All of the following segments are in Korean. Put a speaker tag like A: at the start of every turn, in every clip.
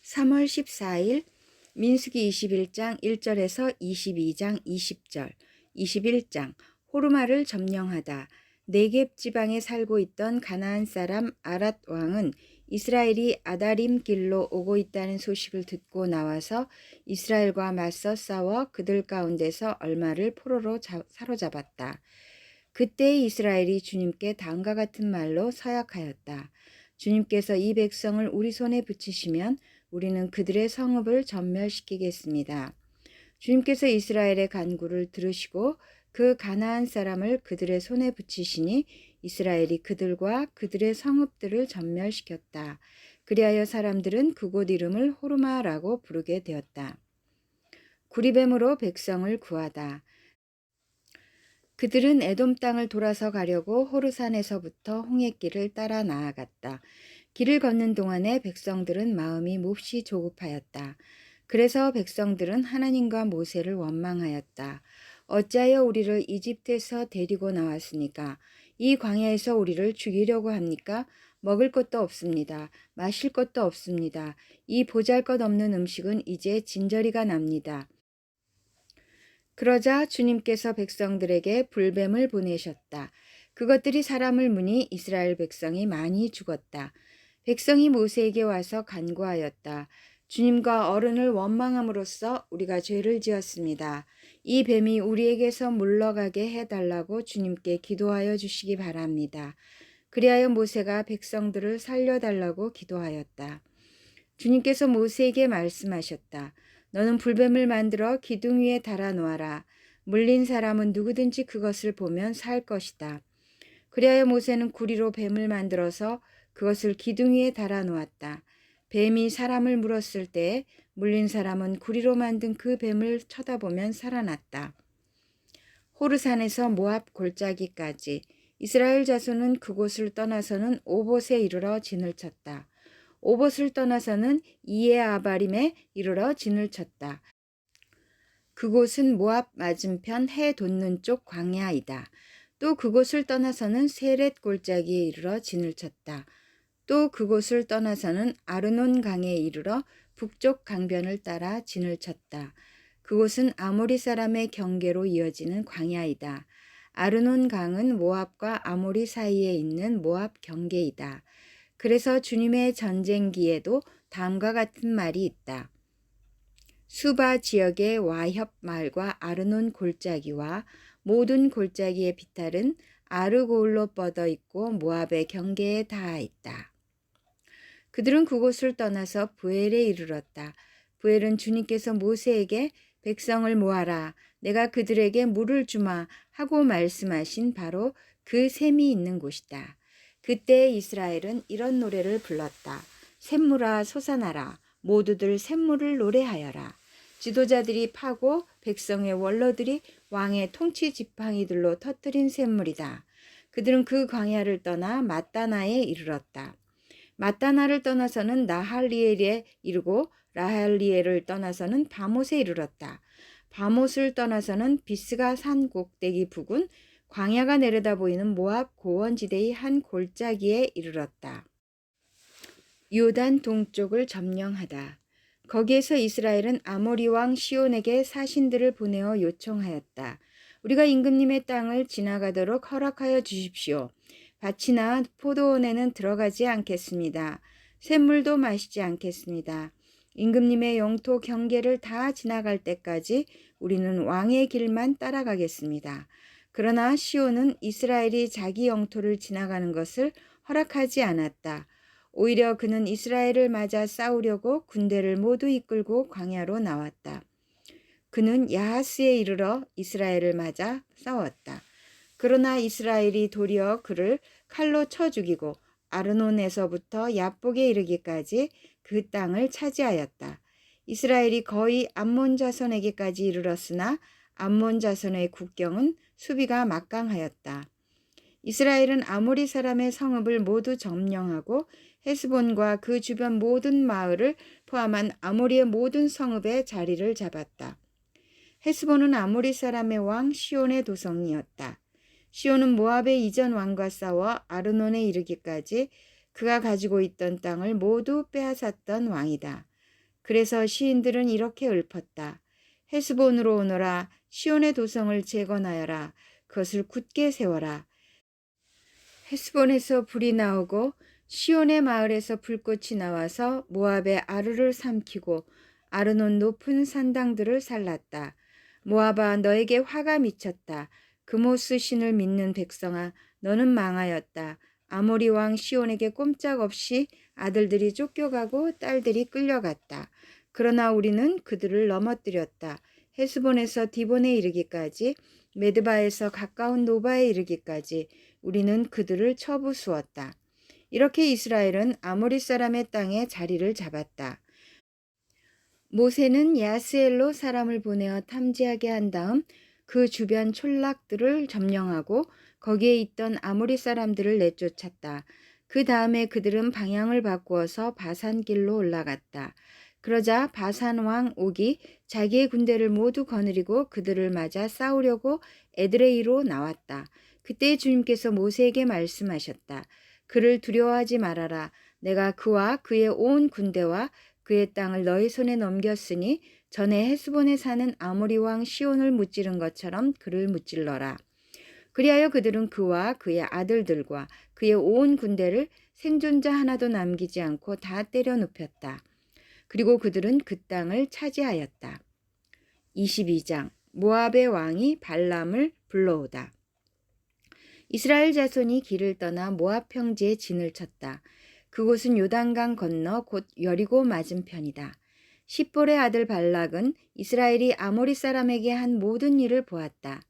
A: 3월 14일 민수기 21장 1절에서 22장 20절, 21장 호르마를 점령하다. 네겝 지방에 살고 있던 가나안 사람 아랏 왕은 이스라엘이 아다림 길로 오고 있다는 소식을 듣고 나와서 이스라엘과 맞서 싸워 그들 가운데서 얼마를 포로로 사로잡았다. 그때 이스라엘이 주님께 다음과 같은 말로 서약하였다. 주님께서 이 백성을 우리 손에 붙이시면 우리는 그들의 성읍을 전멸시키겠습니다. 주님께서 이스라엘의 간구를 들으시고 그 가나안 사람을 그들의 손에 붙이시니 이스라엘이 그들과 그들의 성읍들을 전멸시켰다. 그리하여 사람들은 그곳 이름을 호르마라고 부르게 되었다. 구리뱀으로 백성을 구하다. 그들은 에돔 땅을 돌아서 가려고 호르산에서부터 홍해길을 따라 나아갔다. 길을 걷는 동안에 백성들은 마음이 몹시 조급하였다. 그래서 백성들은 하나님과 모세를 원망하였다. 어찌하여 우리를 이집트에서 데리고 나왔으니까 이 광야에서 우리를 죽이려고 합니까? 먹을 것도 없습니다. 마실 것도 없습니다. 이 보잘것없는 음식은 이제 진저리가 납니다. 그러자 주님께서 백성들에게 불뱀을 보내셨다. 그것들이 사람을 무니 이스라엘 백성이 많이 죽었다. 백성이 모세에게 와서 간구하였다. 주님과 어른을 원망함으로써 우리가 죄를 지었습니다. 이 뱀이 우리에게서 물러가게 해달라고 주님께 기도하여 주시기 바랍니다. 그리하여 모세가 백성들을 살려달라고 기도하였다. 주님께서 모세에게 말씀하셨다. 너는 불뱀을 만들어 기둥 위에 달아 놓아라. 물린 사람은 누구든지 그것을 보면 살 것이다. 그리하여 모세는 구리로 뱀을 만들어서 그것을 기둥 위에 달아 놓았다. 뱀이 사람을 물었을 때 물린 사람은 구리로 만든 그 뱀을 쳐다보면 살아났다. 호르산에서 모압 골짜기까지 이스라엘 자손은 그곳을 떠나서는 오봇에 이르러 진을 쳤다. 오봇을 떠나서는 이에아바림에 이르러 진을 쳤다. 그곳은 모압 맞은편 해 돋는 쪽 광야이다. 또 그곳을 떠나서는 세렛 골짜기에 이르러 진을 쳤다. 또 그곳을 떠나서는 아르논 강에 이르러 북쪽 강변을 따라 진을 쳤다. 그곳은 아모리 사람의 경계로 이어지는 광야이다. 아르논 강은 모압과 아모리 사이에 있는 모압 경계이다. 그래서 주님의 전쟁기에도 다음과 같은 말이 있다. 수바 지역의 와협 마을과 아르논 골짜기와 모든 골짜기의 비탈은 아르고울로 뻗어 있고 모압의 경계에 닿아 있다. 그들은 그곳을 떠나서 부엘에 이르렀다. 부엘은 주님께서 모세에게 백성을 모아라. 내가 그들에게 물을 주마 하고 말씀하신 바로 그 샘이 있는 곳이다. 그때 이스라엘은 이런 노래를 불렀다. 샘물아 솟아나라. 모두들 샘물을 노래하여라. 지도자들이 파고 백성의 원로들이 왕의 통치 지팡이들로 터뜨린 샘물이다. 그들은 그 광야를 떠나 마따나에 이르렀다. 마따나를 떠나서는 나할리엘에 이르고 라할리엘을 떠나서는 바못에 이르렀다. 바못을 떠나서는 비스가 산 꼭대기 부근 광야가 내려다 보이는 모압 고원지대의 한 골짜기에 이르렀다. 요단 동쪽을 점령하다. 거기에서 이스라엘은 아모리 왕 시온에게 사신들을 보내어 요청하였다. 우리가 임금님의 땅을 지나가도록 허락하여 주십시오. 밭이나 포도원에는 들어가지 않겠습니다. 샘물도 마시지 않겠습니다. 임금님의 영토 경계를 다 지나갈 때까지 우리는 왕의 길만 따라가겠습니다. 그러나 시온은 이스라엘이 자기 영토를 지나가는 것을 허락하지 않았다. 오히려 그는 이스라엘을 맞아 싸우려고 군대를 모두 이끌고 광야로 나왔다. 그는 야하스에 이르러 이스라엘을 맞아 싸웠다. 그러나 이스라엘이 도리어 그를 칼로 쳐 죽이고 아르논에서부터 야복에 이르기까지 그 땅을 차지하였다. 이스라엘이 거의 암몬 자손에게까지 이르렀으나 암몬 자손의 국경은 수비가 막강하였다. 이스라엘은 아모리 사람의 성읍을 모두 점령하고 헤스본과 그 주변 모든 마을을 포함한 아모리의 모든 성읍에 자리를 잡았다. 헤스본은 아모리 사람의 왕 시온의 도성이었다. 시온은 모압의 이전 왕과 싸워 아르논에 이르기까지 그가 가지고 있던 땅을 모두 빼앗았던 왕이다. 그래서 시인들은 이렇게 읊었다. 헤스본으로 오너라. 시온의 도성을 재건하여라. 그것을 굳게 세워라. 헤스본에서 불이 나오고 시온의 마을에서 불꽃이 나와서 모압의 아르를 삼키고 아르논 높은 산당들을 살랐다. 모압아, 너에게 화가 미쳤다. 그모스 신을 믿는 백성아, 너는 망하였다. 아모리 왕 시온에게 꼼짝없이 아들들이 쫓겨가고 딸들이 끌려갔다. 그러나 우리는 그들을 넘어뜨렸다. 헤스본에서 디본에 이르기까지, 메드바에서 가까운 노바에 이르기까지 우리는 그들을 쳐부수었다. 이렇게 이스라엘은 아모리 사람의 땅에 자리를 잡았다. 모세는 야스엘로 사람을 보내어 탐지하게 한 다음 그 주변 촌락들을 점령하고 거기에 있던 아모리 사람들을 내쫓았다. 그 다음에 그들은 방향을 바꾸어서 바산길로 올라갔다. 그러자 바산 왕 옥이 자기의 군대를 모두 거느리고 그들을 맞아 싸우려고 에드레이로 나왔다. 그때 주님께서 모세에게 말씀하셨다. 그를 두려워하지 말아라. 내가 그와 그의 온 군대와 그의 땅을 너희 손에 넘겼으니 전에 헤스본에 사는 아모리 왕 시온을 무찌른 것처럼 그를 무찔러라. 그리하여 그들은 그와 그의 아들들과 그의 온 군대를 생존자 하나도 남기지 않고 다 때려 눕혔다. 그리고 그들은 그 땅을 차지하였다. 22장 모압의 왕이 발람을 불러오다. 이스라엘 자손이 길을 떠나 모압 평지에 진을 쳤다. 그곳은 요단강 건너 곧 여리고 맞은편이다. 십볼의 아들 발락은 이스라엘이 아모리 사람에게 한 모든 일을 보았다.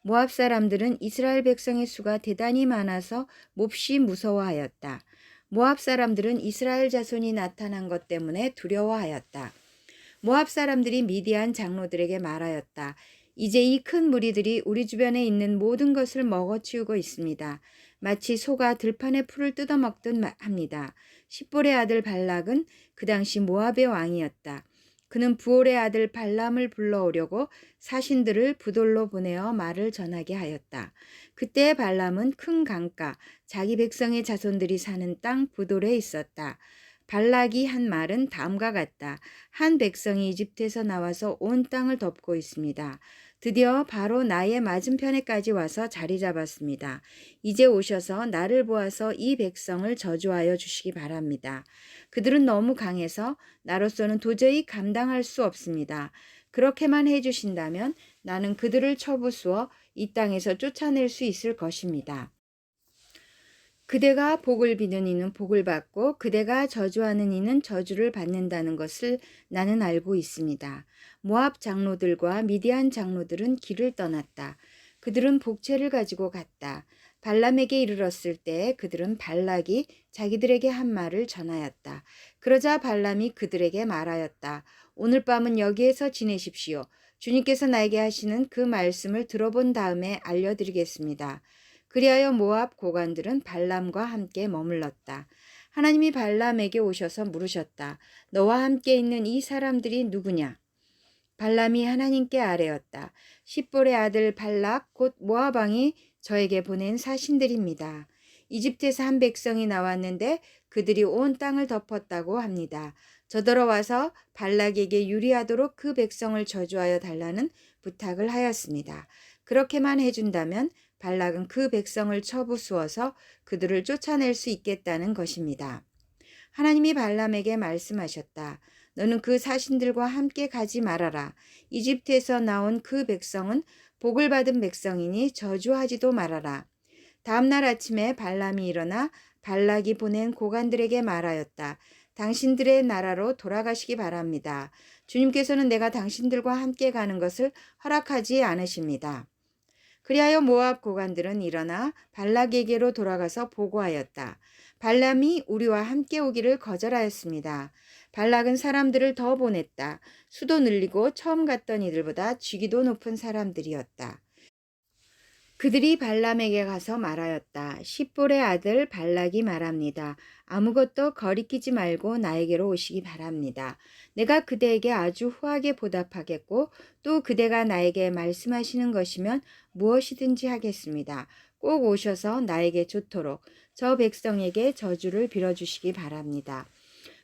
A: 모압 사람들은 이스라엘 백성의 수가 대단히 많아서 몹시 무서워하였다. 모압 사람들은 이스라엘 자손이 나타난 것 때문에 두려워하였다. 모압 사람들이 미디안 장로들에게 말하였다. 이제 이 큰 무리들이 우리 주변에 있는 모든 것을 먹어치우고 있습니다. 마치 소가 들판의 풀을 뜯어먹듯 합니다. 십볼의 아들 발락은 그 당시 모압의 왕이었다. 그는 부올의 아들 발람을 불러오려고 사신들을 부돌로 보내어 말을 전하게 하였다. 그때 발람은 큰 강가, 자기 백성의 자손들이 사는 땅 부돌에 있었다. 발락이 한 말은 다음과 같다. 한 백성이 이집트에서 나와서 온 땅을 덮고 있습니다. 드디어 바로 나의 맞은편에까지 와서 자리 잡았습니다. 이제 오셔서 나를 보아서 이 백성을 저주하여 주시기 바랍니다. 그들은 너무 강해서 나로서는 도저히 감당할 수 없습니다. 그렇게만 해주신다면 나는 그들을 쳐부수어 이 땅에서 쫓아낼 수 있을 것입니다. 그대가 복을 비는 이는 복을 받고 그대가 저주하는 이는 저주를 받는다는 것을 나는 알고 있습니다. 모압 장로들과 미디안 장로들은 길을 떠났다. 그들은 복채를 가지고 갔다. 발람에게 이르렀을 때 그들은 발락이 자기들에게 한 말을 전하였다. 그러자 발람이 그들에게 말하였다. 오늘 밤은 여기에서 지내십시오. 주님께서 나에게 하시는 그 말씀을 들어본 다음에 알려드리겠습니다. 그리하여 모압 고관들은 발람과 함께 머물렀다. 하나님이 발람에게 오셔서 물으셨다. 너와 함께 있는 이 사람들이 누구냐? 발람이 하나님께 아뢰었다. 십볼의 아들 발락 곧 모압 왕이 저에게 보낸 사신들입니다. 이집트에서 한 백성이 나왔는데 그들이 온 땅을 덮었다고 합니다. 저더러 와서 발락에게 유리하도록 그 백성을 저주하여 달라는 부탁을 하였습니다. 그렇게만 해준다면 발락은 그 백성을 쳐부수어서 그들을 쫓아낼 수 있겠다는 것입니다. 하나님이 발람에게 말씀하셨다. 너는 그 사신들과 함께 가지 말아라. 이집트에서 나온 그 백성은 복을 받은 백성이니 저주하지도 말아라. 다음 날 아침에 발람이 일어나 발락이 보낸 고관들에게 말하였다. 당신들의 나라로 돌아가시기 바랍니다. 주님께서는 내가 당신들과 함께 가는 것을 허락하지 않으십니다. 그리하여 모압 고관들은 일어나 발락에게로 돌아가서 보고하였다. 발람이 우리와 함께 오기를 거절하였습니다. 발락은 사람들을 더 보냈다. 수도 늘리고 처음 갔던 이들보다 직위도 높은 사람들이었다. 그들이 발람에게 가서 말하였다. 십볼의 아들 발락이 말합니다. 아무것도 거리끼지 말고 나에게로 오시기 바랍니다. 내가 그대에게 아주 후하게 보답하겠고 또 그대가 나에게 말씀하시는 것이면 무엇이든지 하겠습니다. 꼭 오셔서 나에게 좋도록 저 백성에게 저주를 빌어주시기 바랍니다.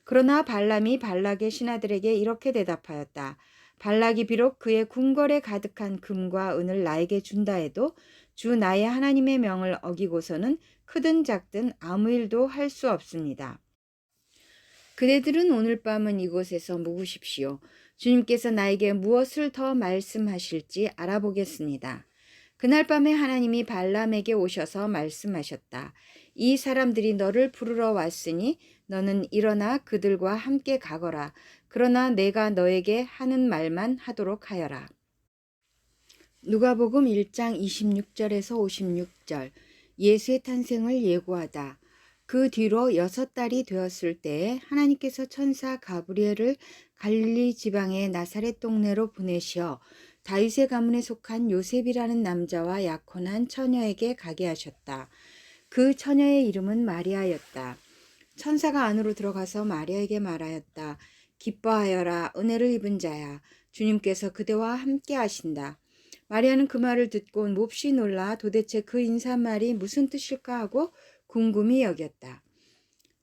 A: 그러나 발람이 발락의 신하들에게 이렇게 대답하였다. 발락이 비록 그의 궁궐에 가득한 금과 은을 나에게 준다 해도 주 나의 하나님의 명을 어기고서는 크든 작든 아무 일도 할 수 없습니다. 그대들은 오늘 밤은 이곳에서 묵으십시오. 주님께서 나에게 무엇을 더 말씀하실지 알아보겠습니다. 그날 밤에 하나님이 발람에게 오셔서 말씀하셨다. 이 사람들이 너를 부르러 왔으니 너는 일어나 그들과 함께 가거라. 그러나 내가 너에게 하는 말만 하도록 하여라. 누가복음 1장 26절에서 56절. 예수의 탄생을 예고하다. 그 뒤로 6달이 되었을 때에 하나님께서 천사 가브리엘을 갈릴리 지방의 나사렛 동네로 보내시어 다윗의 가문에 속한 요셉이라는 남자와 약혼한 처녀에게 가게 하셨다. 그 처녀의 이름은 마리아였다. 천사가 안으로 들어가서 마리아에게 말하였다. 기뻐하여라, 은혜를 입은 자야. 주님께서 그대와 함께 하신다. 마리아는 그 말을 듣고 몹시 놀라 도대체 그 인사말이 무슨 뜻일까 하고 궁금히 여겼다.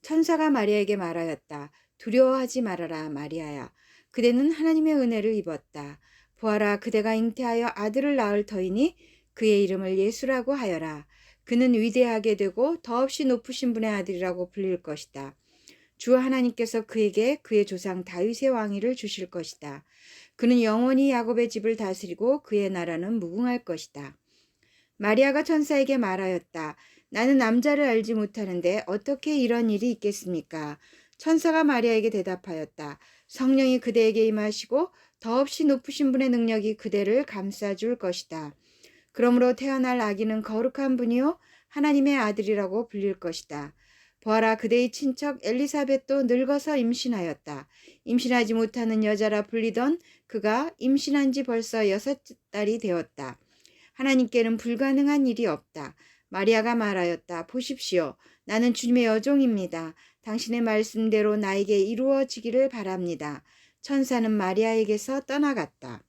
A: 천사가 마리아에게 말하였다. 두려워하지 말아라, 마리아야. 그대는 하나님의 은혜를 입었다. 보아라, 그대가 잉태하여 아들을 낳을 터이니 그의 이름을 예수라고 하여라. 그는 위대하게 되고 더없이 높으신 분의 아들이라고 불릴 것이다. 주 하나님께서 그에게 그의 조상 다윗의 왕위를 주실 것이다. 그는 영원히 야곱의 집을 다스리고 그의 나라는 무궁할 것이다. 마리아가 천사에게 말하였다. 나는 남자를 알지 못하는데 어떻게 이런 일이 있겠습니까? 천사가 마리아에게 대답하였다. 성령이 그대에게 임하시고 더없이 높으신 분의 능력이 그대를 감싸줄 것이다. 그러므로 태어날 아기는 거룩한 분이요 하나님의 아들이라고 불릴 것이다. 보아라, 그대의 친척 엘리사벳도 늙어서 임신하였다. 임신하지 못하는 여자라 불리던 그가 임신한 지 벌써 6달이 되었다. 하나님께는 불가능한 일이 없다. 마리아가 말하였다. 보십시오. 나는 주님의 여종입니다. 당신의 말씀대로 나에게 이루어지기를 바랍니다. 천사는 마리아에게서 떠나갔다.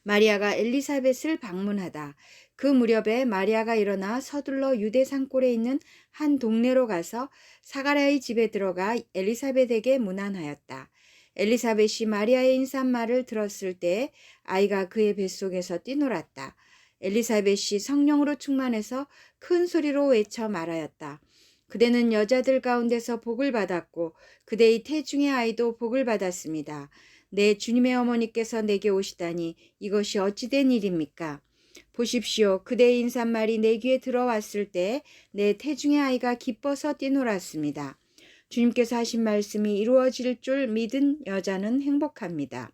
A: 마리아가 엘리사벳을 방문하다. 그 무렵에 마리아가 일어나 서둘러 유대 산골에 있는 한 동네로 가서 사가랴의 집에 들어가 엘리사벳에게 문안하였다. 엘리사벳이 마리아의 인사말을 들었을 때 아이가 그의 뱃속에서 뛰놀았다. 엘리사벳이 성령으로 충만해서 큰 소리로 외쳐 말하였다. 그대는 여자들 가운데서 복을 받았고 그대의 태중의 아이도 복을 받았습니다. 내 주님의 어머니께서 내게 오시다니 이것이 어찌된 일입니까? 보십시오. 그대의 인사말이 내 귀에 들어왔을 때 내 태중의 아이가 기뻐서 뛰놀았습니다. 주님께서 하신 말씀이 이루어질 줄 믿은 여자는 행복합니다.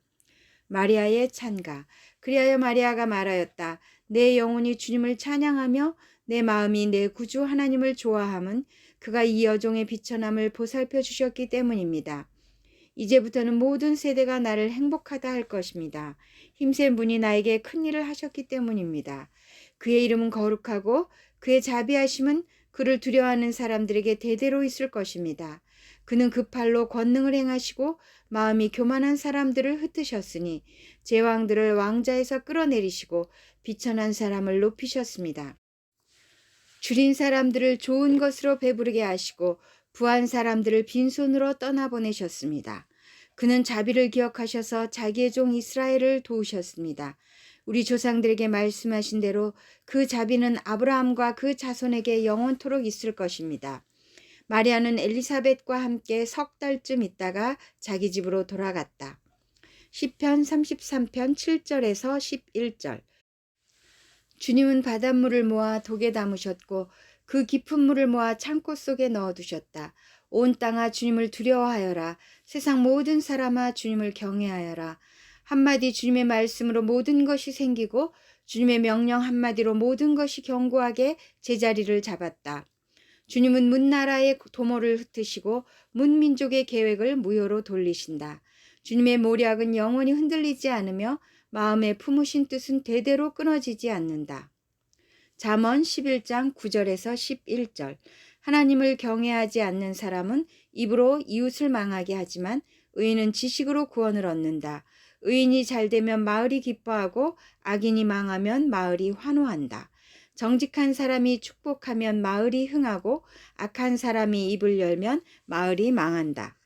A: 마리아의 찬가. 그리하여 마리아가 말하였다. 내 영혼이 주님을 찬양하며 내 마음이 내 구주 하나님을 좋아함은 그가 이 여종의 비천함을 보살펴 주셨기 때문입니다. 이제부터는 모든 세대가 나를 행복하다 할 것입니다. 힘센 분이 나에게 큰 일을 하셨기 때문입니다. 그의 이름은 거룩하고 그의 자비하심은 그를 두려워하는 사람들에게 대대로 있을 것입니다. 그는 그 팔로 권능을 행하시고 마음이 교만한 사람들을 흩으셨으니 제왕들을 왕자에서 끌어내리시고 비천한 사람을 높이셨습니다. 줄인 사람들을 좋은 것으로 배부르게 하시고 부한 사람들을 빈손으로 떠나보내셨습니다. 그는 자비를 기억하셔서 자기의 종 이스라엘을 도우셨습니다. 우리 조상들에게 말씀하신 대로 그 자비는 아브라함과 그 자손에게 영원토록 있을 것입니다. 마리아는 엘리사벳과 함께 3달쯤 있다가 자기 집으로 돌아갔다. 시편 33편 7절에서 11절. 주님은 바닷물을 모아 독에 담으셨고 그 깊은 물을 모아 창고 속에 넣어두셨다. 온 땅아 주님을 두려워하여라. 세상 모든 사람아 주님을 경외하여라. 한마디 주님의 말씀으로 모든 것이 생기고 주님의 명령 한마디로 모든 것이 견고하게 제자리를 잡았다. 주님은 문나라의 도모를 흩으시고 문민족의 계획을 무효로 돌리신다. 주님의 모략은 영원히 흔들리지 않으며 마음에 품으신 뜻은 대대로 끊어지지 않는다. 잠언 11장 9절에서 11절. 하나님을 경외하지 않는 사람은 입으로 이웃을 망하게 하지만 의인은 지식으로 구원을 얻는다. 의인이 잘되면 마을이 기뻐하고 악인이 망하면 마을이 환호한다. 정직한 사람이 축복하면 마을이 흥하고 악한 사람이 입을 열면 마을이 망한다.